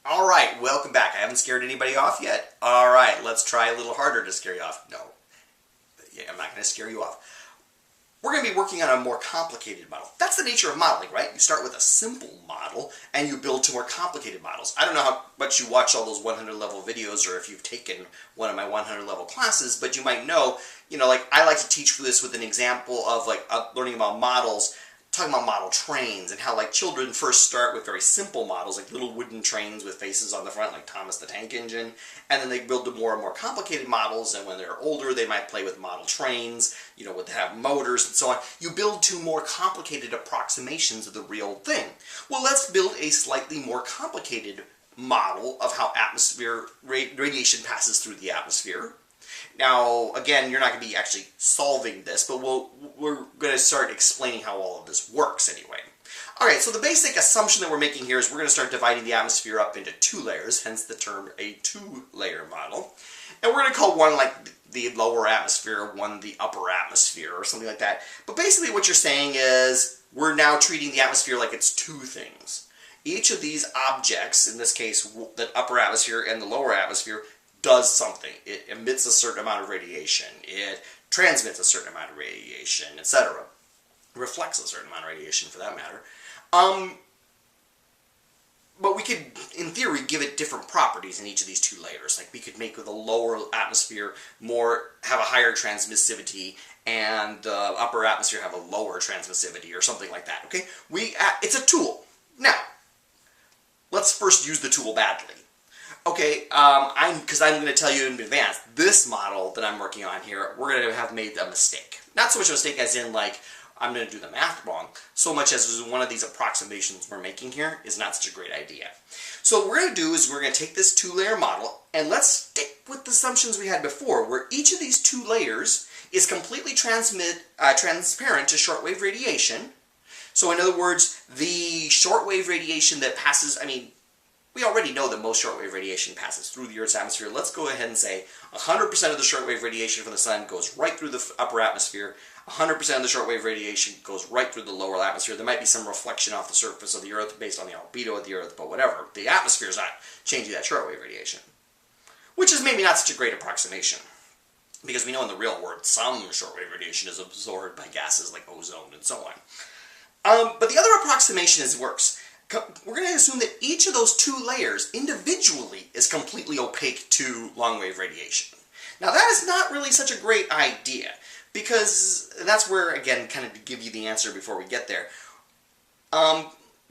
Alright, welcome back. I haven't scared anybody off yet. Alright, let's try a little harder to scare you off. No, yeah, I'm not going to scare you off. We're going to be working on a more complicated model. That's the nature of modeling, right? You start with a simple model and you build to more complicated models. I don't know how much you watch all those 100 level videos or if you've taken one of my 100 level classes, but you might know, like I like to teach this with an example of learning about models, talking about model trains and how children first start with very simple models like little wooden trains with faces on the front like Thomas the Tank Engine, and then they build to more and more complicated models, and when they're older they might play with model trains, would have motors and so on. You build to more complicated approximations of the real thing. Well, let's build a slightly more complicated model of how radiation passes through the atmosphere. Now, again, you're not going to be actually solving this, but we're going to start explaining how all of this works anyway. Alright, so the basic assumption that we're making here is we're going to start dividing the atmosphere up into two layers, hence the term a two-layer model. And we're going to call one the lower atmosphere, one the upper atmosphere, or something like that. But basically what you're saying is we're now treating the atmosphere like it's two things. Each of these objects, in this case the upper atmosphere and the lower atmosphere, does something. It emits a certain amount of radiation, it transmits a certain amount of radiation, etc. Reflects a certain amount of radiation for that matter. But we could, in theory, give it different properties in each of these two layers. Like we could make the lower atmosphere have a higher transmissivity, and the upper atmosphere have a lower transmissivity, or something like that. Okay, it's a tool. Now, let's first use the tool badly. Okay, because I'm going to tell you in advance, this model that I'm working on here, we're going to have made a mistake. Not so much a mistake as in I'm going to do the math wrong, so much as one of these approximations we're making here is not such a great idea. So what we're going to do is we're going to take this two-layer model and let's stick with the assumptions we had before, where each of these two layers is completely transparent to shortwave radiation. So in other words, the shortwave radiation that passes, we already know that most shortwave radiation passes through the Earth's atmosphere. Let's go ahead and say 100% of the shortwave radiation from the sun goes right through the upper atmosphere. 100% of the shortwave radiation goes right through the lower atmosphere. There might be some reflection off the surface of the Earth based on the albedo of the Earth, but whatever. The atmosphere is not changing that shortwave radiation. Which is maybe not such a great approximation, because we know in the real world some shortwave radiation is absorbed by gases like ozone and so on. But the other approximation works. We're going to assume that each of those two layers individually is completely opaque to long-wave radiation. Now that is not really such a great idea, because that's where, again, kind of to give you the answer before we get there.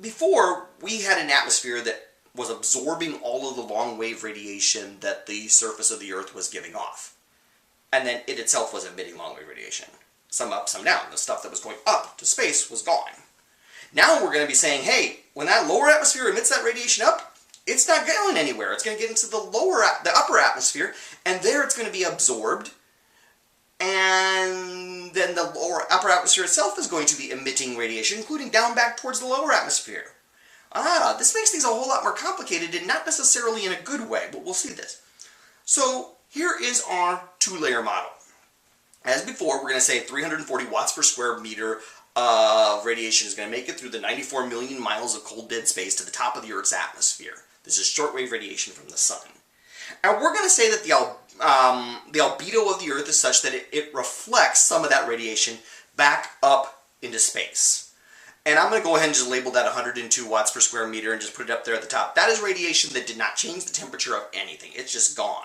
Before, we had an atmosphere that was absorbing all of the long-wave radiation that the surface of the Earth was giving off. And then it itself was emitting long-wave radiation. Some up, some down. The stuff that was going up to space was gone. Now we're going to be saying, hey, when that lower atmosphere emits that radiation up, it's not going anywhere. It's going to get into the upper atmosphere, and there it's going to be absorbed, and then the upper atmosphere itself is going to be emitting radiation, including down back towards the lower atmosphere. This makes things a whole lot more complicated, and not necessarily in a good way, but we'll see this. So here is our two-layer model. As before, we're going to say 340 watts per square meter of radiation is going to make it through the 94 million miles of cold dead space to the top of the Earth's atmosphere. This is shortwave radiation from the sun. And we're going to say that the albedo of the Earth is such that it reflects some of that radiation back up into space. And I'm going to go ahead and just label that 102 watts per square meter and just put it up there at the top. That is radiation that did not change the temperature of anything. It's just gone.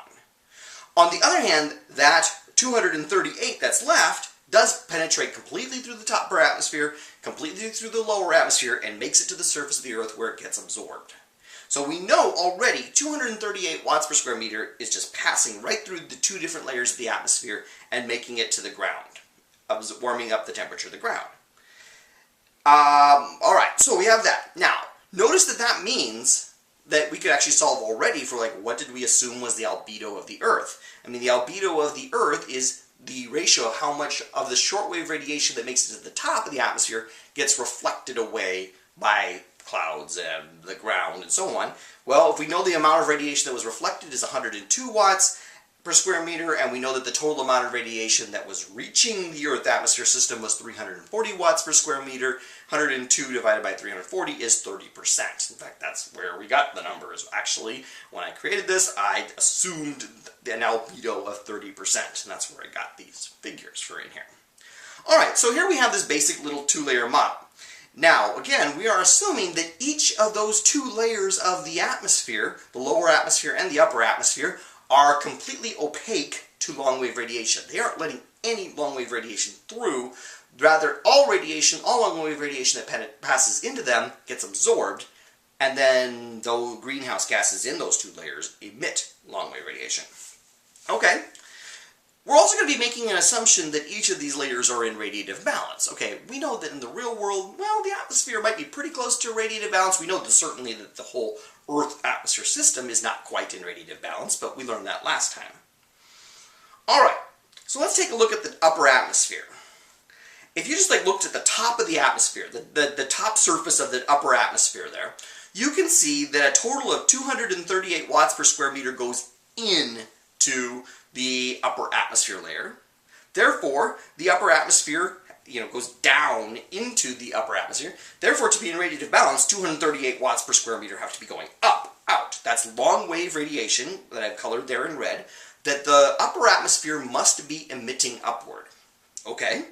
On the other hand, that 238 that's left does penetrate completely through the upper atmosphere, completely through the lower atmosphere, and makes it to the surface of the Earth where it gets absorbed. So we know already 238 watts per square meter is just passing right through the two different layers of the atmosphere and making it to the ground, warming up the temperature of the ground. Alright, so we have that. Now, notice that means that we could actually solve already for what did we assume was the albedo of the Earth. The albedo of the Earth is the ratio of how much of the shortwave radiation that makes it to the top of the atmosphere gets reflected away by clouds and the ground and so on. Well, if we know the amount of radiation that was reflected is 102 watts, per square meter, and we know that the total amount of radiation that was reaching the Earth atmosphere system was 340 watts per square meter. 102 divided by 340 is 30%. In fact, that's where we got the numbers. Actually, when I created this, I assumed an albedo of 30%, and that's where I got these figures for in here. Alright, so here we have this basic little two-layer model. Now, again, we are assuming that each of those two layers of the atmosphere, the lower atmosphere and the upper atmosphere, are completely opaque to long-wave radiation. They aren't letting any long-wave radiation through. Rather, all long-wave radiation that passes into them gets absorbed, and then the greenhouse gases in those two layers emit long-wave radiation. Okay. We're also going to be making an assumption that each of these layers are in radiative balance. Okay, we know that in the real world, well, the atmosphere might be pretty close to radiative balance. We know that certainly that the whole Earth atmosphere system is not quite in radiative balance, but we learned that last time. Alright, so let's take a look at the upper atmosphere. If you just looked at the top of the atmosphere, the top surface of the upper atmosphere there, you can see that a total of 238 watts per square meter goes into the upper atmosphere layer. Therefore, the upper atmosphere goes down into the upper atmosphere. Therefore, to be in radiative balance, 238 watts per square meter have to be going up, out. That's long wave radiation that I've colored there in red, that the upper atmosphere must be emitting upward. Okay?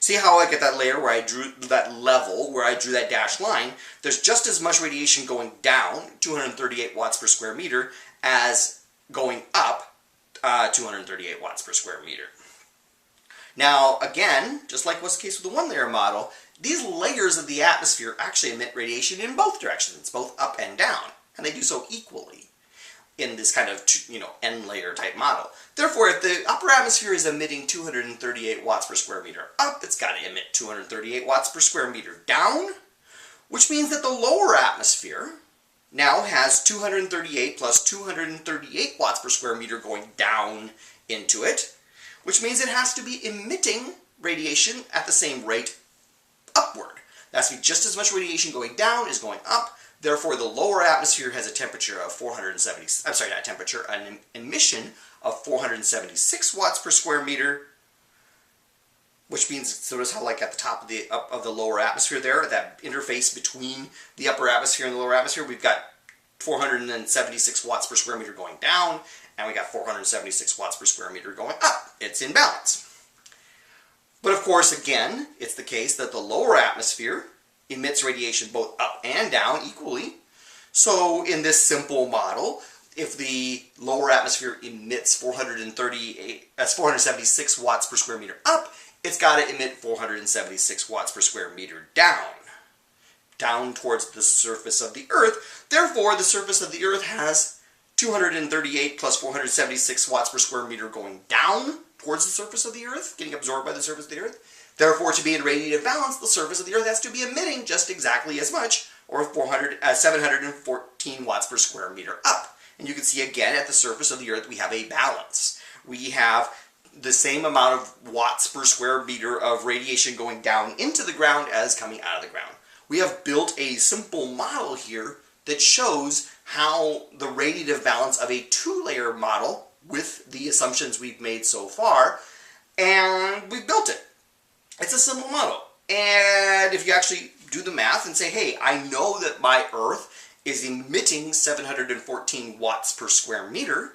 See how I get that layer where I drew that level, where I drew that dashed line? There's just as much radiation going down, 238 watts per square meter, as going up, 238 watts per square meter. Now, again, just like was the case with the one-layer model, these layers of the atmosphere actually emit radiation in both directions, both up and down, and they do so equally in this kind of, N-layer type model. Therefore, if the upper atmosphere is emitting 238 watts per square meter up, it's got to emit 238 watts per square meter down, which means that the lower atmosphere now has 238 plus 238 watts per square meter going down into it, which means it has to be emitting radiation at the same rate upward. That has to be just as much radiation going down as going up. Therefore, the lower atmosphere has a temperature of an emission of 476 watts per square meter, which means, so notice how at the top of the lower atmosphere there, that interface between the upper atmosphere and the lower atmosphere, we've got 476 watts per square meter going down, and we got 476 watts per square meter going up. It's in balance. But of course, again, it's the case that the lower atmosphere emits radiation both up and down equally. So in this simple model, if the lower atmosphere emits 476 watts per square meter up, it's got to emit 476 watts per square meter down towards the surface of the Earth. Therefore, the surface of the Earth has 238 plus 476 watts per square meter going down towards the surface of the Earth, getting absorbed by the surface of the Earth. Therefore, to be in radiative balance, the surface of the Earth has to be emitting just exactly as much, or 714 watts per square meter up. And you can see again at the surface of the Earth we have a balance. We have the same amount of watts per square meter of radiation going down into the ground as coming out of the ground. We have built a simple model here that shows how the radiative balance of a two-layer model with the assumptions we've made so far, and we've built it. It's a simple model. And if you actually do the math and say, hey, I know that my Earth is emitting 714 watts per square meter,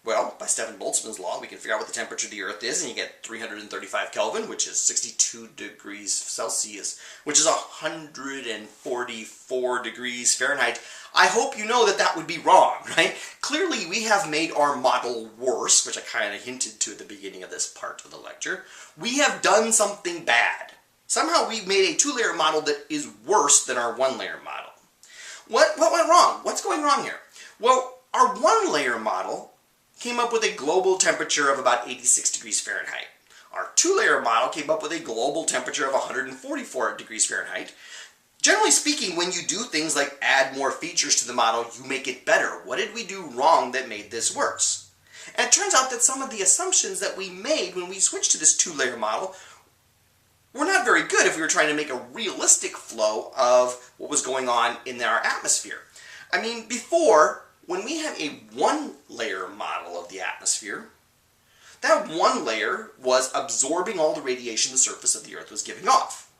well, by Stefan Boltzmann's law, we can figure out what the temperature of the Earth is, and you get 335 Kelvin, which is 62 degrees Celsius, which is 144 degrees Fahrenheit. I hope you know that that would be wrong, right? Clearly, we have made our model worse, which I kind of hinted to at the beginning of this part of the lecture. We have done something bad. Somehow we've made a two-layer model that is worse than our one-layer model. What went wrong? What's going wrong here? Well, our one-layer model came up with a global temperature of about 86 degrees Fahrenheit. Our two-layer model came up with a global temperature of 144 degrees Fahrenheit. Generally speaking, when you do things like add more features to the model, you make it better. What did we do wrong that made this worse? And it turns out that some of the assumptions that we made when we switched to this two-layer model were not very good if we were trying to make a realistic flow of what was going on in our atmosphere. I mean, before, when we have a one-layer model of the atmosphere, that one layer was absorbing all the radiation the surface of the Earth was giving off.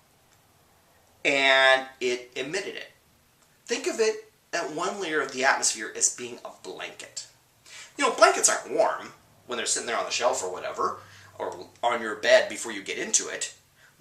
And it emitted it. Think of it, that one layer of the atmosphere, as being a blanket. You know, blankets aren't warm when they're sitting there on the shelf or whatever, or on your bed before you get into it.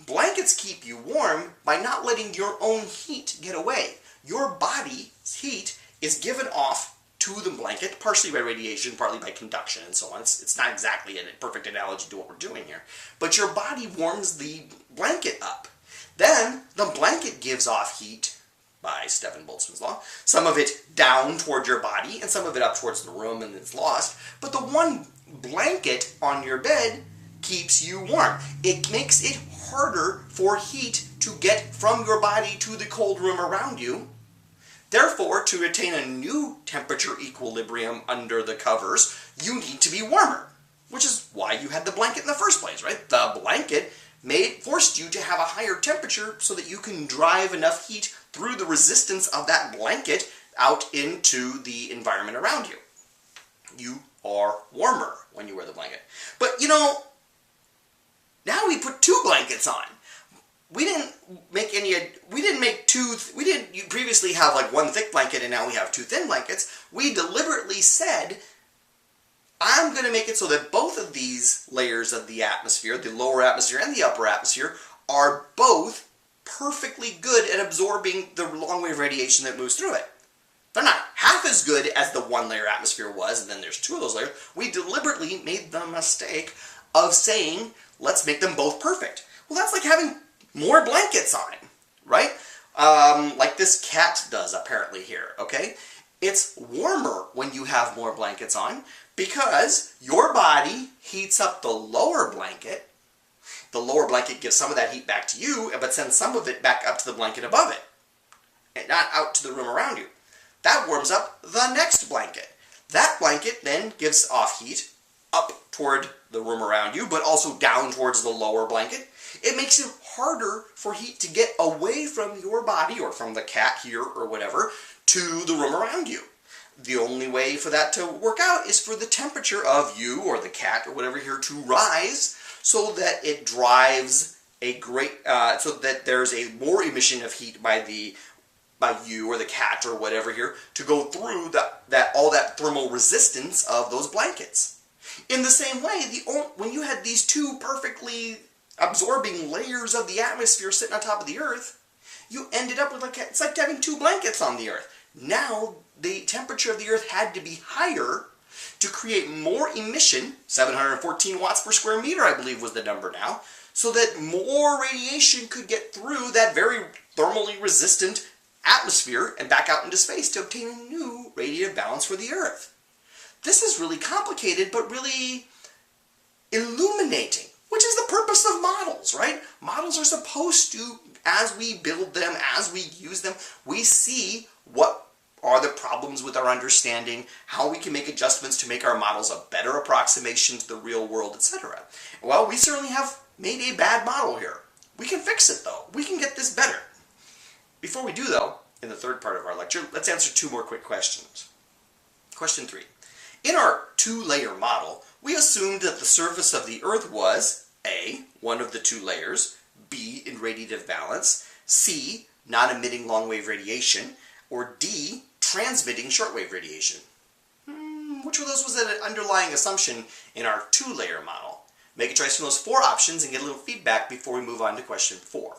Blankets keep you warm by not letting your own heat get away. Your body's heat is given off to the blanket, partially by radiation, partly by conduction, and so on. It's not exactly a perfect analogy to what we're doing here. But your body warms the blanket up. Then the blanket gives off heat, by Stephen Boltzmann's law, some of it down toward your body and some of it up towards the room and it's lost. But the one blanket on your bed keeps you warm. It makes it harder for heat to get from your body to the cold room around you. Therefore, to attain a new temperature equilibrium under the covers, you need to be warmer, which is why you had the blanket in the first place, right? The blanket forced you to have a higher temperature so that you can drive enough heat through the resistance of that blanket out into the environment around you. You are warmer when you wear the blanket. But you know, now we put two blankets on. We didn't previously have like one thick blanket and now we have two thin blankets. We deliberately said, I'm going to make it so that both of these layers of the atmosphere, the lower atmosphere and the upper atmosphere, are both perfectly good at absorbing the long-wave radiation that moves through it. They're not half as good as the one-layer atmosphere was, and then there's two of those layers. We deliberately made the mistake of saying, let's make them both perfect. Well, that's like having more blankets on, right? Like this cat does apparently here, okay? It's warmer when you have more blankets on because your body heats up the lower blanket. The lower blanket gives some of that heat back to you, but sends some of it back up to the blanket above it, and not out to the room around you. That warms up the next blanket. That blanket then gives off heat up toward the room around you, but also down towards the lower blanket. It makes it harder for heat to get away from your body, or from the cat here, or whatever, to the room around you. The only way for that to work out is for the temperature of you, or the cat, or whatever here, to rise, so that it drives a so that there's a more emission of heat by you or the cat or whatever here to go through all that thermal resistance of those blankets. In the same way, when you had these two perfectly absorbing layers of the atmosphere sitting on top of the Earth, you ended up with it's like having two blankets on the Earth. Now the temperature of the Earth had to be higher to create more emission, 714 watts per square meter, I believe was the number now, so that more radiation could get through that very thermally resistant atmosphere and back out into space to obtain a new radiative balance for the Earth. This is really complicated, but really illuminating, which is the purpose of models, right? Models are supposed to, as we build them, as we use them, we see what are the problems with our understanding, how we can make adjustments to make our models a better approximation to the real world, etc. Well, we certainly have made a bad model here. We can fix it, though. We can get this better. Before we do, though, in the third part of our lecture, let's answer two more quick questions. Question 3. In our two-layer model, we assumed that the surface of the Earth was A, one of the two layers, B, in radiative balance, C, non-emitting long-wave radiation, or D, transmitting shortwave radiation. Which of those was an underlying assumption in our two-layer model? Make a choice from those four options and get a little feedback before we move on to question 4.